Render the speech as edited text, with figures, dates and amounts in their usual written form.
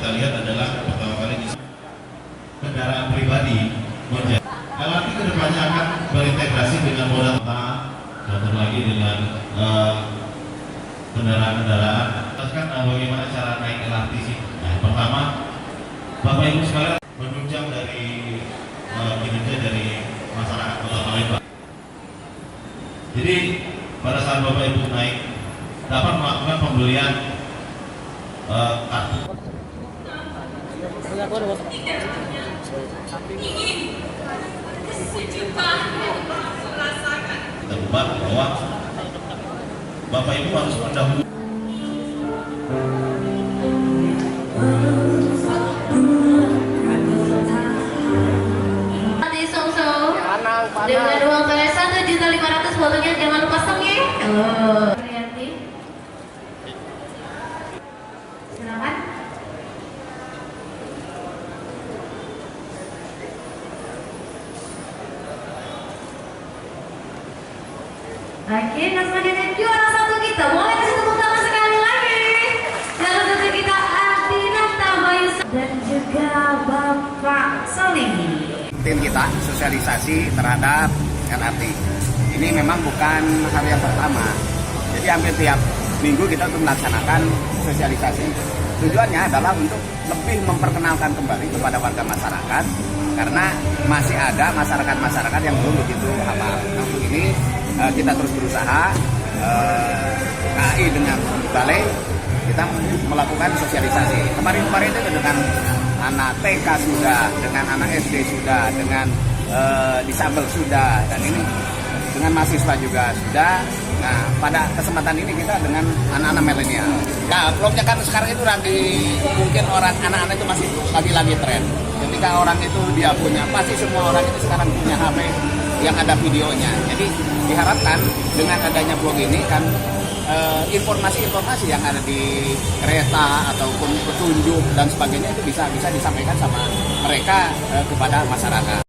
kita lihat adalah pertama kali di kendaraan pribadi. LRT kedepannya akan berintegrasi dengan moda kota, dan lagi dengan kendaraan-kendaraan. Jelaskan bagaimana cara naik LRT sih. Nah, pertama, Bapak Ibu sekalian menunjang dari kinerja dari masyarakat Kota Palembang. Jadi pada saat Bapak Ibu naik dapat melakukan pembelian kartu. Kita ubah bahwa Bapak Ibu harus mendahului. Dengan uang tunai 1.500.000 fotonya jangan lupa pasang ya. Hati-hati. Silakan. Oke, Nasmadiana juara satu kita. Boleh kasih tepuk tangan sekali lagi. Juara satu kita Adinata Bayu dan juga Bapak Solihi. Tim kita sosialisasi terhadap LRT. Ini memang bukan hari yang pertama. Jadi hampir tiap minggu kita untuk melaksanakan sosialisasi. Tujuannya adalah untuk lebih memperkenalkan kembali kepada warga masyarakat, karena masih ada masyarakat-masyarakat yang belum begitu hafal. Nah, untuk ini kita terus berusaha, KAI dengan balai kita melakukan sosialisasi. Kemarin-kemarin itu dengan anak TK sudah, dengan anak SD sudah, dengan disabel sudah, dan ini dengan mahasiswa juga sudah. Nah, pada kesempatan ini kita dengan anak-anak milenial. Nah, belumnya kan sekarang itu mungkin orang anak-anak itu masih lagi tren. Ketika orang itu dia punya, pasti semua orang itu sekarang punya HP yang ada videonya. Jadi diharapkan dengan adanya blog ini kan informasi-informasi yang ada di kereta ataupun petunjuk dan sebagainya itu bisa disampaikan sama mereka kepada masyarakat.